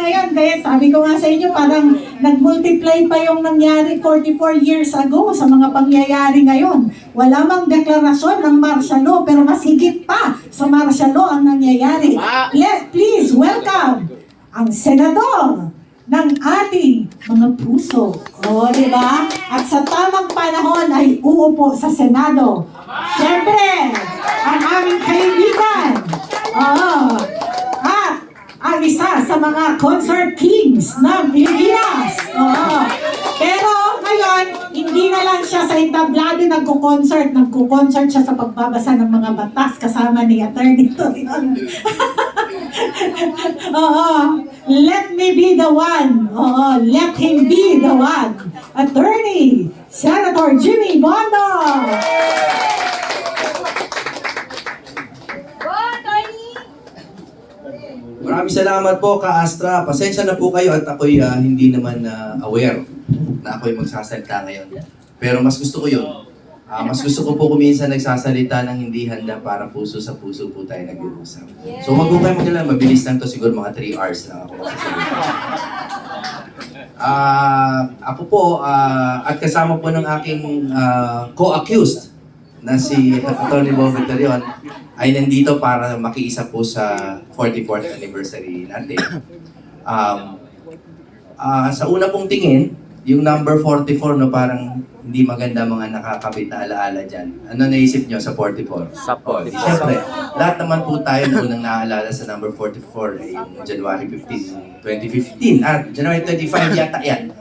ngayon. Kaya sabi ko nga sa inyo, parang nag-multiply pa yung nangyari 44 years ago sa mga pangyayari ngayon. Wala mang deklarasyon ng martial law, pero mas higit pa sa martial law ang nangyayari. Please welcome ang senador ng ating mga puso. O, di ba? At sa tamang panahon ay uupo sa Senado. Siyempre, ang aming kaibigan. Oo. At ang isa sa mga concert kings ng Pilipinas. Oo. Pero ngayon, hindi na lang siya sa entablado nagko-concert. Nagko-concert siya sa pagbabasa ng mga batas kasama ni Attorney Torion. Oo. Let me be the one. Oo. Let him be the one. Attorney Senator Jimmy Bondo. Maraming salamat po, Ka-Astra. Pasensya na po kayo at ako'y hindi naman aware na ako'y magsasalita ngayon. Pero mas gusto ko yun. Mas gusto ko po kuminsan nagsasalita ng hindi handa para puso sa puso po tayo nag-uusap. So wag po kayo magdala, mabilis lang to, siguro mga 3 hours lang ako magsasalita. Ako po, at kasama po ng aking co-accused na si Atty. Bobby Torion, ay nandito para makiisa po sa 44th anniversary natin. Sa una pong tingin, yung number 44, no, parang hindi maganda mga nakakabit na alaala dyan. Ano naisip nyo sa 44? Sapol. Siyempre, lahat naman po tayo na unang naaalala sa number 44 ay yung January 15, 2015. At January 25 yata yan,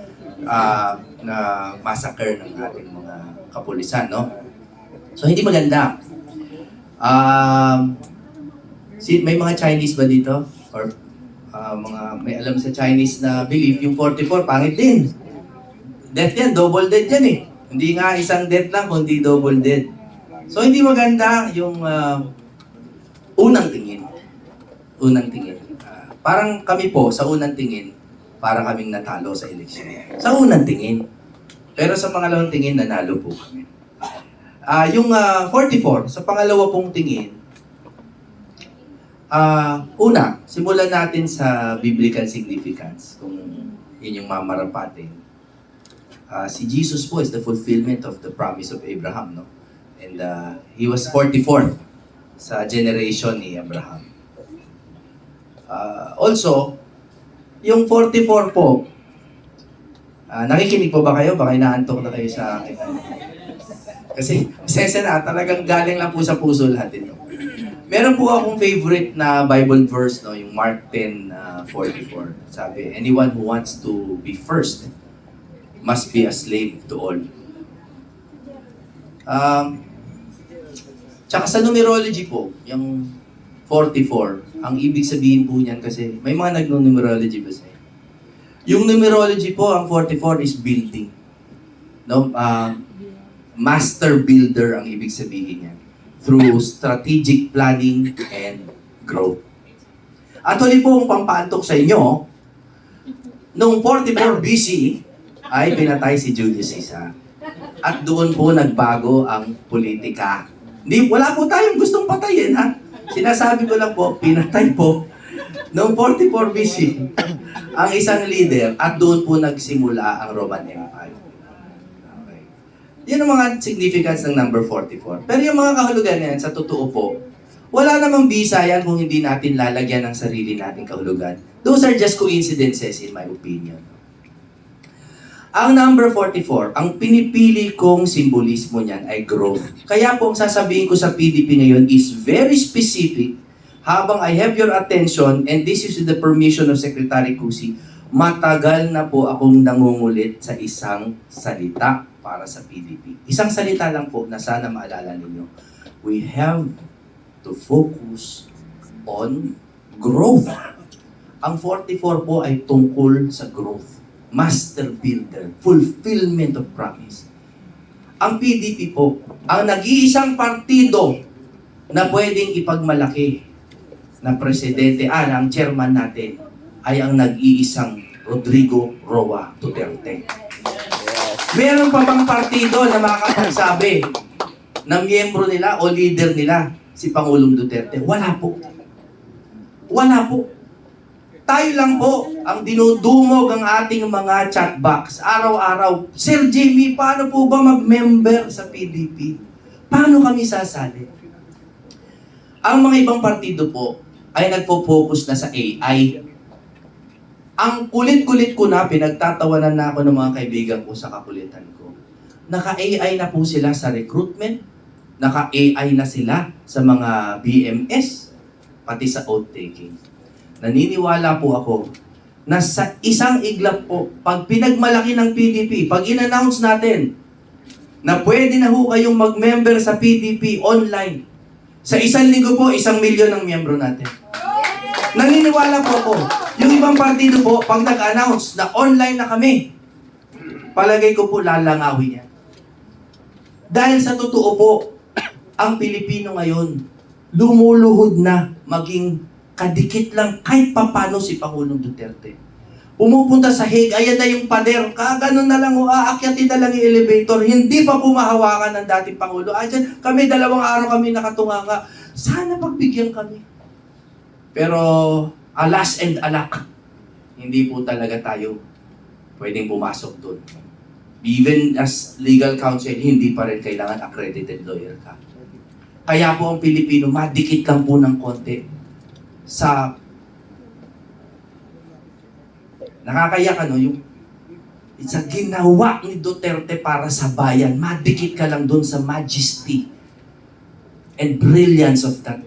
na massacre ng ating mga kapulisan, no? So, hindi maganda. May mga Chinese ba dito? Or may alam sa Chinese na belief, yung 44, pangit din. Death yan, double death yan eh. Hindi nga isang death lang, kundi double death. So, hindi maganda yung unang tingin. Unang tingin. Parang kami po, sa unang tingin, para kaming natalo sa eleksyon. Sa unang tingin. Pero sa pangalawang tingin, nanalo po kami. Yung 44, sa pangalawa pong tingin, una, simulan natin sa biblical significance, kung yun yung mamarapatin. Si Jesus po is the fulfillment of the promise of Abraham, no? And he was 44th sa generation ni Abraham. Also, yung 44 po, nakikinig po ba kayo? Baka inaantok na kayo sa akin. Kasi, sensya na, talagang galing lang po sa puso lahat ito. Meron po akong favorite na Bible verse, no? Yung Mark 10:44. Sabi, anyone who wants to be first must be a slave to all. Tsaka sa numerology po, yung 44, ang ibig sabihin po niyan kasi, may mga nagno-numerology ba sa'yo? Yung numerology po, ang 44 is building. No? Master builder ang ibig sabihin niyan. Through strategic planning and growth. At huli po ang pampaantok sa inyo, noong 44 BC, ay pinatay si Julius Caesar. At doon po nagbago ang politika. Wala po tayong gustong patayin, ha? Sinasabi ko lang po, pinatay po noong 44 BC ang isang leader at doon po nagsimula ang Roman Empire. Okay. Yan ang mga significance ng number 44. Pero yung mga kahulugan na yan, sa totoo po, wala namang bisa yan kung hindi natin lalagyan ng sarili nating kahulugan. Those are just coincidences in my opinion. Ang number 44, ang pinipili kong simbolismo niyan ay growth. Kaya po ang sasabihin ko sa PDP ngayon is very specific. Habang I have your attention, and this is with the permission of Secretary Cusi, matagal na po akong nangungulit sa isang salita para sa PDP. Isang salita lang po na sana maalala ninyo. We have to focus on growth. Ang 44 po ay tungkol sa growth. Master builder, fulfillment of promise. Ang PDP po, ang nag-iisang partido na pwedeng ipagmalaki na presidente, ang chairman natin, ay ang nag-iisang Rodrigo Roa Duterte. Meron pa bang partido na makakapagsabi na miyembro nila o leader nila si Pangulong Duterte? Wala po. Wala po. Tayo lang po ang dinudumog ang ating mga chat box araw-araw. Sir Jimmy, paano po ba mag-member sa PDP? Paano kami sasali? Ang mga ibang partido po ay nagpo-focus na sa AI. Ang kulit-kulit ko na, pinagtatawanan na ako ng mga kaibigan ko sa kakulitan ko. Naka-AI na po sila sa recruitment, naka-AI na sila sa mga BMS, pati sa oath-taking. Naniniwala po ako na sa isang iglap po, pag pinagmalaki ng PDP, pag in-announce natin na pwede na ho kayong mag-member sa PDP online, sa isang linggo po, 1 milyon ang miyembro natin. Naniniwala po ako, yung ibang partido po, pag nag-announce na online na kami, palagay ko po lalangawin yan. Dahil sa totoo po, ang Pilipino ngayon, lumuluhod na maging kadikit lang kahit papano si Pangulong Duterte. Pumupunta sa Hague, ayan na yung pader, kaganon na lang, aakyatin na lang yung elevator, hindi pa pumahawakan ng dating Pangulo. Ayan, kami 2 araw kami nakatunganga. Sana pagbigyan kami. Pero, alas and alak, hindi po talaga tayo pwedeng pumasok doon. Even as legal counsel, hindi pa rin kailangan accredited lawyer ka. Kaya po ang Pilipino, madikit lang po ng konti sa nakakayak yung sa ginawa ni Duterte para sa bayan. Madikit ka lang doon sa majesty and brilliance of that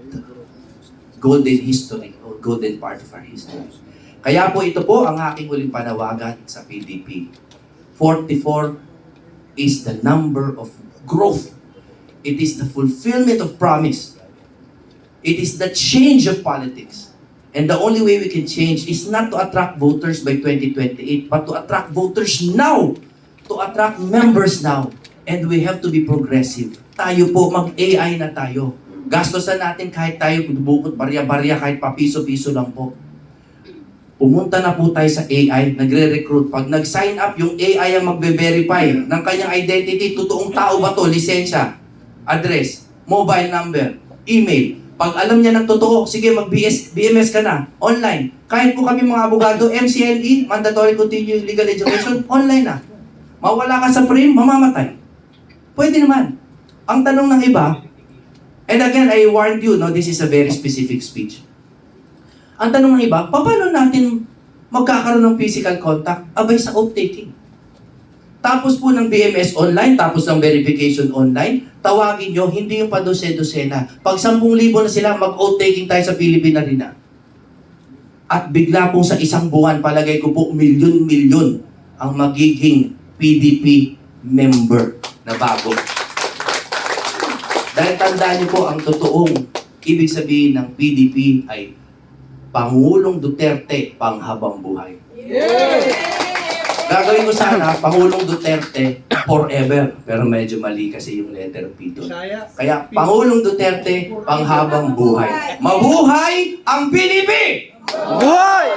golden history or golden part of our history. Kaya po ito po ang aking uling panawagan sa PDP. 44 is the number of growth. It is the fulfillment of promise. It is the change of politics. And the only way we can change is not to attract voters by 2028, but to attract voters now, to attract members now. And we have to be progressive. Tayo po, mag-AI na tayo. Gastosan natin kahit tayo bukod barya-barya, kahit papiso-piso lang po. Pumunta na po tayo sa AI, nagre-recruit. Pag nag-sign up, yung AI ang magbe-verify ng kanyang identity, totoong tao ba to, lisensya, address, mobile number, email. Pag alam niya ng totoo, sige BMS ka na, online. Kahit po kami mga abogado, MCLE, Mandatory Continuing Legal Education, online na. Mawala ka sa frame, mamamatay. Pwede naman. Ang tanong ng iba, and again, I warned you, no, this is a very specific speech. Ang tanong ng iba, paano natin magkakaroon ng physical contact? Abay sa oath-taking. Tapos po ng BMS online, tapos ng verification online, tawagin nyo, hindi yung padose-dosena. Pag 10,000 na sila, mag-oath-taking tayo sa Philippine Arena. At bigla pong sa isang buwan, palagay ko po, milyon-milyon ang magiging PDP member na bago. Dahil tandaan niyo po, ang totoong ibig sabihin ng PDP ay Pangulong Duterte panghabang buhay. Gagawin ko sana, Pangulong Duterte forever. Pero medyo mali kasi yung letter P doon. Kaya, Pangulong Duterte panghabang buhay. Mabuhay ang PDP! Buhay!